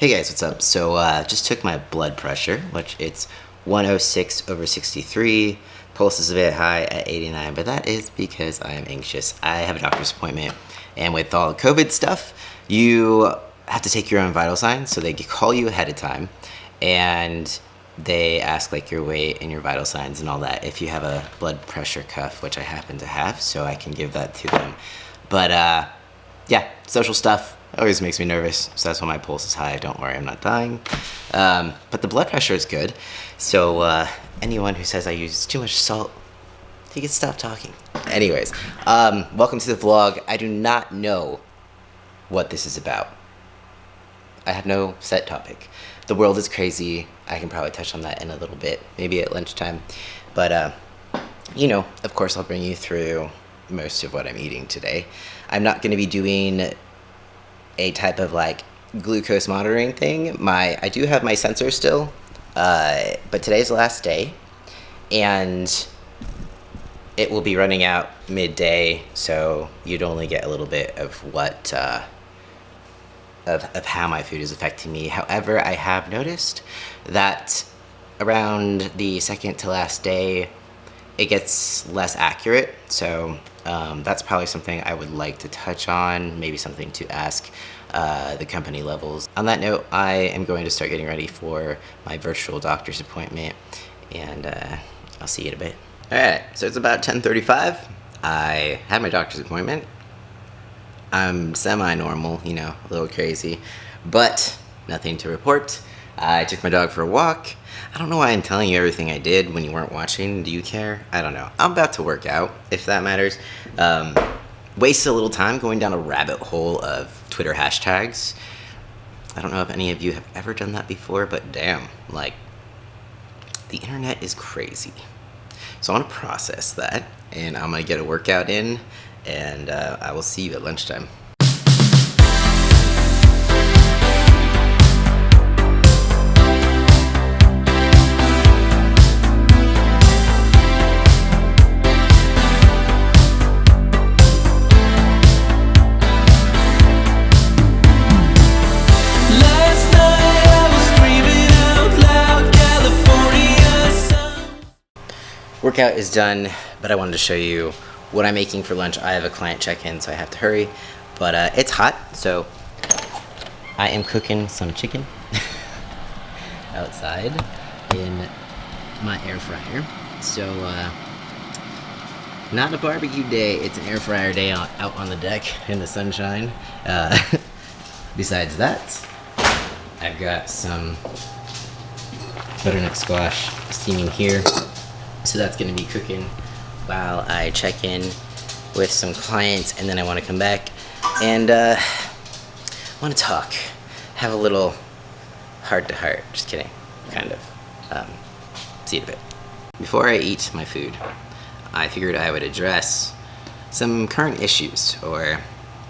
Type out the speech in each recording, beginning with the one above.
Hey guys, what's up? So just took my blood pressure, which it's 106/63. Pulse is a bit high at 89, but that is because I am anxious. I have a doctor's appointment, and with all the COVID stuff, you have to take your own vital signs, so they call you ahead of time, and they ask like your weight and your vital signs and all that if you have a blood pressure cuff, which I happen to have, so I can give that to them. But yeah, social stuff always makes me nervous, so that's why my pulse is high. Don't worry, I'm not dying. But the blood pressure is good, so anyone who says I use too much salt, you can stop talking. Anyways, welcome to the vlog. I do not know what this is about. I have no set topic. The world is crazy. I can probably touch on that in a little bit, maybe at lunchtime. But, you know, of course I'll bring you through most of what I'm eating today. I'm not going to be doing a type of like glucose monitoring thing. I do have my sensor still, but today's the last day, and it will be running out midday, so you'd only get a little bit of what of how my food is affecting me. However, I have noticed that around the second to last day, it gets less accurate, so that's probably something I would like to touch on, maybe something to ask the company levels. On that note, I am going to start getting ready for my virtual doctor's appointment, and I'll see you in a bit. Alright, so it's about 10:35. I had my doctor's appointment. I'm semi-normal, you know, a little crazy, but nothing to report. I took my dog for a walk. I don't know why I'm telling you everything I did when you weren't watching. Do you care? I don't know. I'm about to work out, if that matters. Wasted a little time going down a rabbit hole of Twitter hashtags. I don't know if any of you have ever done that before, but damn, like, the internet is crazy. So I want to process that, and I'm going to get a workout in, and I will see you at lunchtime. Workout is done, but I wanted to show you what I'm making for lunch. I have a client check-in, so I have to hurry, but it's hot, so I am cooking some chicken outside in my air fryer. So not a barbecue day, it's an air fryer day out on the deck in the sunshine. Besides that, I've got some butternut squash steaming here. So that's going to be cooking while I check in with some clients, and then I want to come back and want to talk, have a little heart-to-heart. Just kidding, kind of. See you in a bit. Before I eat my food, I figured I would address some current issues, or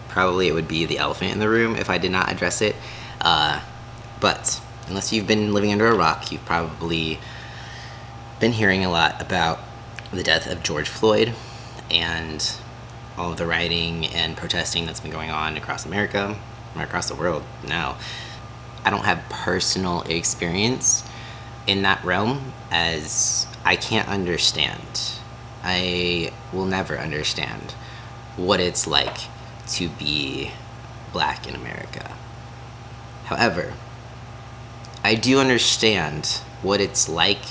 probably it would be the elephant in the room if I did not address it. But unless you've been living under a rock, you've probably been hearing a lot about the death of George Floyd and all of the rioting and protesting that's been going on across America, or across the world now. I don't have personal experience in that realm, as I can't understand. I will never understand what it's like to be black in America. However, I do understand what it's like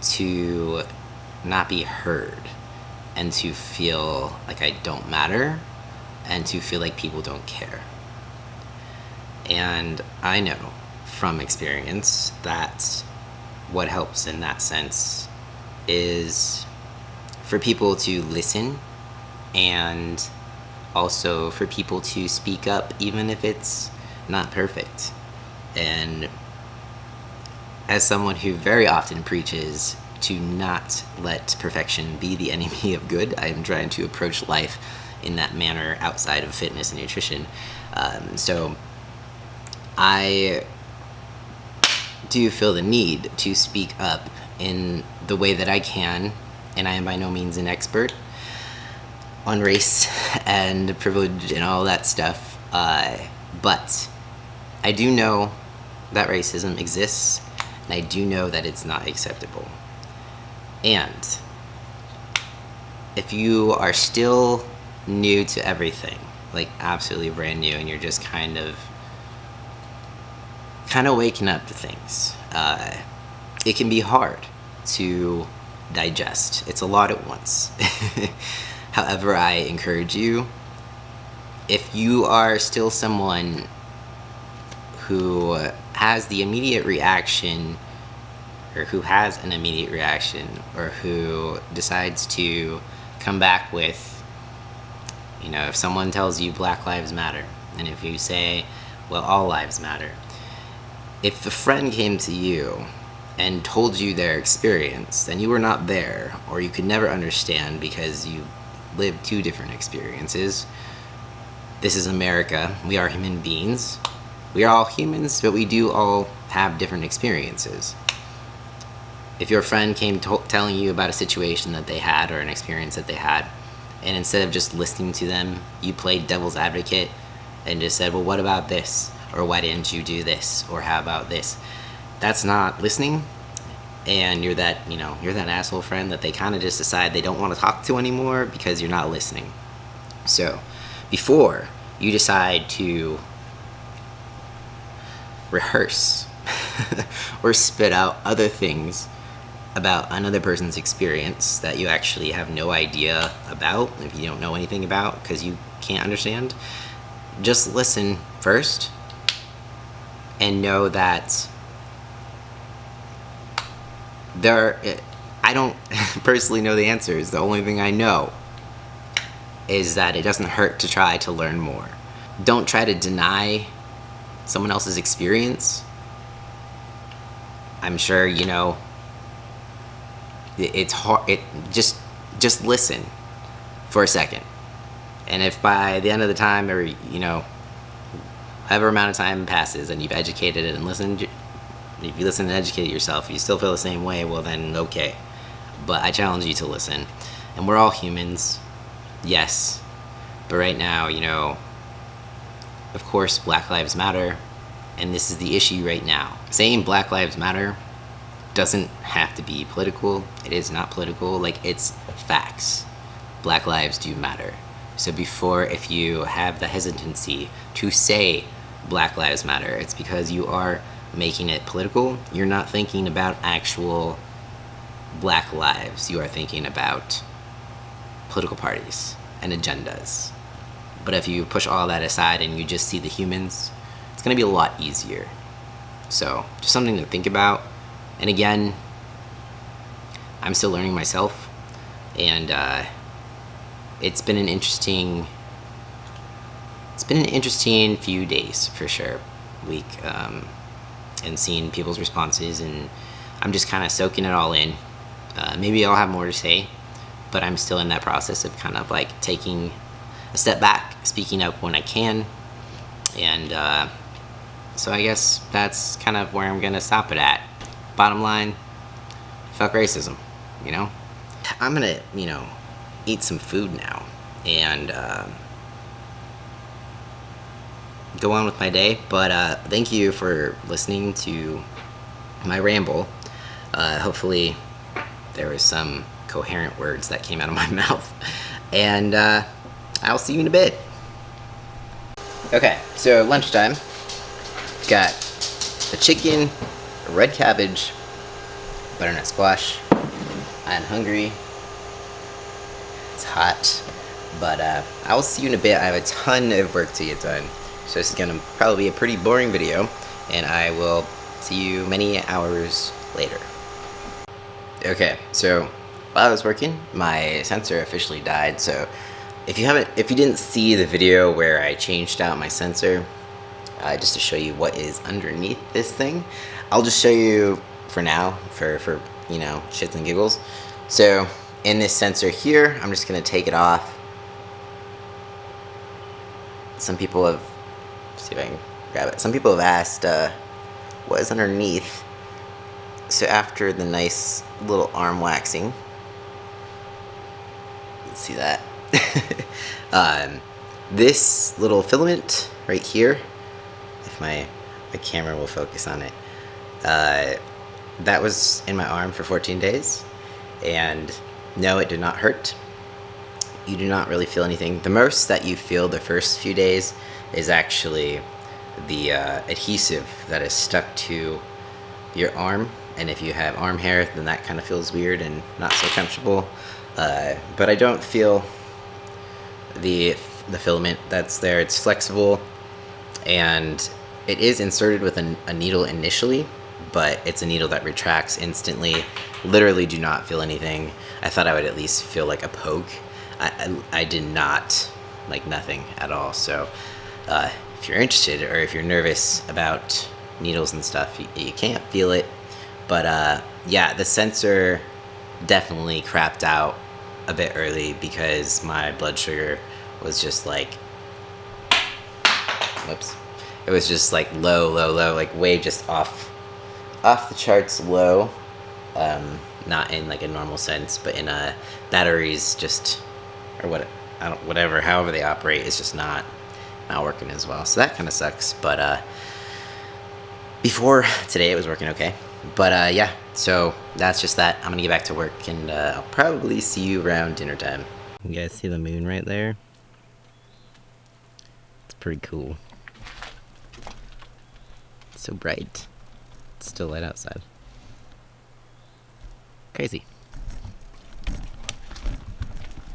to not be heard, and to feel like I don't matter, and to feel like people don't care. And I know from experience that what helps in that sense is for people to listen, and also for people to speak up even if it's not perfect. And as someone who very often preaches to not let perfection be the enemy of good, I am trying to approach life in that manner outside of fitness and nutrition. So I do feel the need to speak up in the way that I can, and I am by no means an expert on race and privilege and all that stuff, but I do know that racism exists, and I do know that it's not acceptable. And if you are still new to everything, like absolutely brand new, and you're just kind of waking up to things, it can be hard to digest. It's a lot at once. However, I encourage you, if you are still someone who has the immediate reaction, or who has an immediate reaction, or who decides to come back with, you know, if someone tells you Black Lives Matter, and if you say, well, all lives matter, if a friend came to you and told you their experience, and you were not there, or you could never understand because you lived two different experiences, this is America. We are human beings. We are all humans, but we do all have different experiences. If your friend came telling you about a situation that they had, or an experience that they had, and instead of just listening to them, you played devil's advocate and just said, well, what about this? Or why didn't you do this? Or how about this? That's not listening. And you're that asshole friend that they kind of just decide they don't want to talk to anymore because you're not listening. So before you decide to rehearse or spit out other things about another person's experience that you actually have no idea about, if you don't know anything about because you can't understand, just listen first and know that I don't personally know the answers. The only thing I know is that it doesn't hurt to try to learn more. Don't try to deny someone else's experience. I'm sure, you know, it's hard. Just listen for a second. And if by the end of the time, or, you know, however amount of time passes and you've educated it and listened, if you listen and educate yourself, you still feel the same way, well then, okay. But I challenge you to listen. And we're all humans, yes. But right now, you know, of course, Black Lives Matter, and this is the issue right now. Saying Black Lives Matter doesn't have to be political. It is not political. Like, it's facts. Black lives do matter. So before, if you have the hesitancy to say Black Lives Matter, it's because you are making it political. You're not thinking about actual black lives. You are thinking about political parties and agendas. But if you push all that aside and you just see the humans, it's going to be a lot easier. So just something to think about. And again, I'm still learning myself, and it's been an interesting few days for sure, week, and seeing people's responses, and I'm just kind of soaking it all in. Maybe I'll have more to say, but I'm still in that process of kind of like taking a step back, speaking up when I can, and so I guess that's kind of where I'm gonna stop it at. Bottom line, fuck racism, you know? I'm gonna, you know, eat some food now and go on with my day, but thank you for listening to my ramble. Hopefully there was some coherent words that came out of my mouth, and I'll see you in a bit. Okay, so lunchtime, got a chicken, a red cabbage, butternut squash. I'm hungry. It's hot, but I will see you in a bit. I have a ton of work to get done, so this is gonna probably be a pretty boring video, and I will see you many hours later. Okay, so while I was working, my sensor officially died. So if you didn't see the video where I changed out my sensor, just to show you what is underneath this thing, I'll just show you for now, for you know, shits and giggles. So in this sensor here, I'm just gonna take it off. Some people have, see if I can grab it. Some people have asked what is underneath. So after the nice little arm waxing, you can see that. This little filament right here, if my the camera will focus on it. That was in my arm for 14 days, and no, it did not hurt. You do not really feel anything. The most that you feel the first few days is actually the adhesive that is stuck to your arm, and if you have arm hair, then that kind of feels weird and not so comfortable. But I don't feel the filament that's there. It's flexible, and it is inserted with a needle initially, but it's a needle that retracts instantly. Literally do not feel anything. I thought I would at least feel like a poke. I did not, like nothing at all. So if you're interested, or if you're nervous about needles and stuff, you can't feel it. But yeah, the sensor definitely crapped out a bit early because my blood sugar was just like, whoops, it was just like low, like way just off the charts low. Not in like a normal sense, but in batteries just, or whatever, however they operate, is just not working as well. So that kind of sucks. But before today, it was working okay. But yeah, so that's just that. I'm gonna get back to work, and I'll probably see you around dinner time. You guys see the moon right there? It's pretty cool. It's so bright. It's still light outside. Crazy.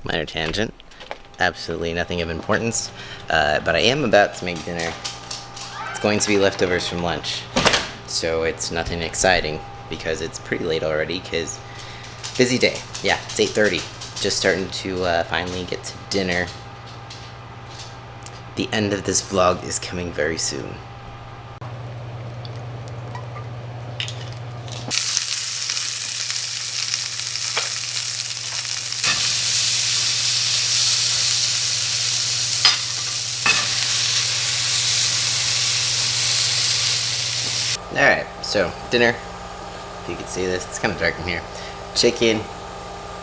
Minor tangent. Absolutely nothing of importance. But I am about to make dinner. It's going to be leftovers from lunch. So it's nothing exciting because it's pretty late already, because busy day. Yeah, it's 8:30. Just starting to finally get to dinner. The end of this vlog is coming very soon. Alright, so dinner, if you can see this, it's kind of dark in here. Chicken,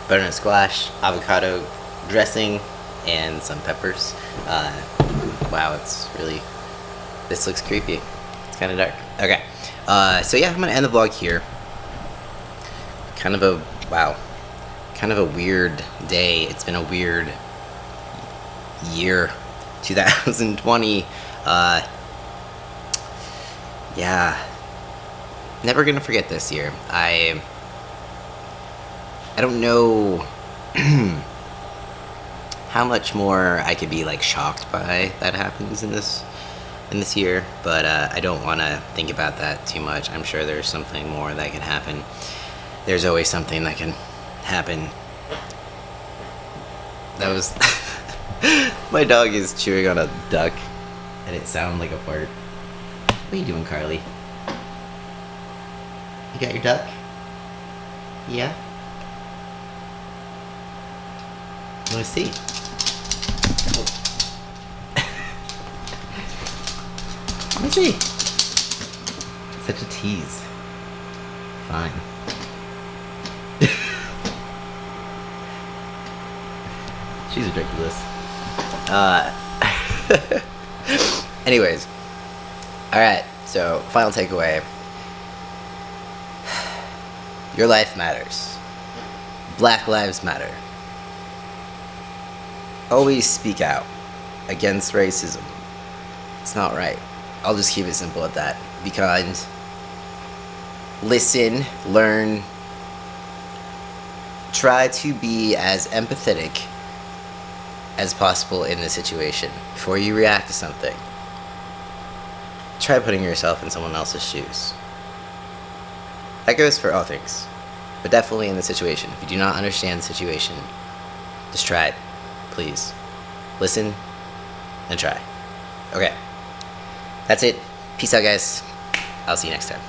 butternut squash, avocado dressing, and some peppers. Wow, it's really, this looks creepy. It's kind of dark. Okay, so yeah, I'm going to end the vlog here. Kind of a weird day. It's been a weird year, 2020. Yeah. Never gonna forget this year. I don't know how much more I could be like shocked by that happens in this year, but I don't want to think about that too much. I'm sure there's something more that can happen. There's always something that can happen. That was my dog is chewing on a duck, and it sounded like a fart. What are you doing, Carly? You got your duck? Yeah? Let me see. Oh. Let me see. Such a tease. Fine. She's ridiculous. Anyways. Alright, so final takeaway. Your life matters. Black lives matter. Always speak out against racism. It's not right. I'll just keep it simple at that. Be kind. Listen, learn. Try to be as empathetic as possible in the situation. Before you react to something, try putting yourself in someone else's shoes. That goes for all things, but definitely in the situation. If you do not understand the situation, just try it, please. Listen and try. Okay, that's it. Peace out, guys. I'll see you next time.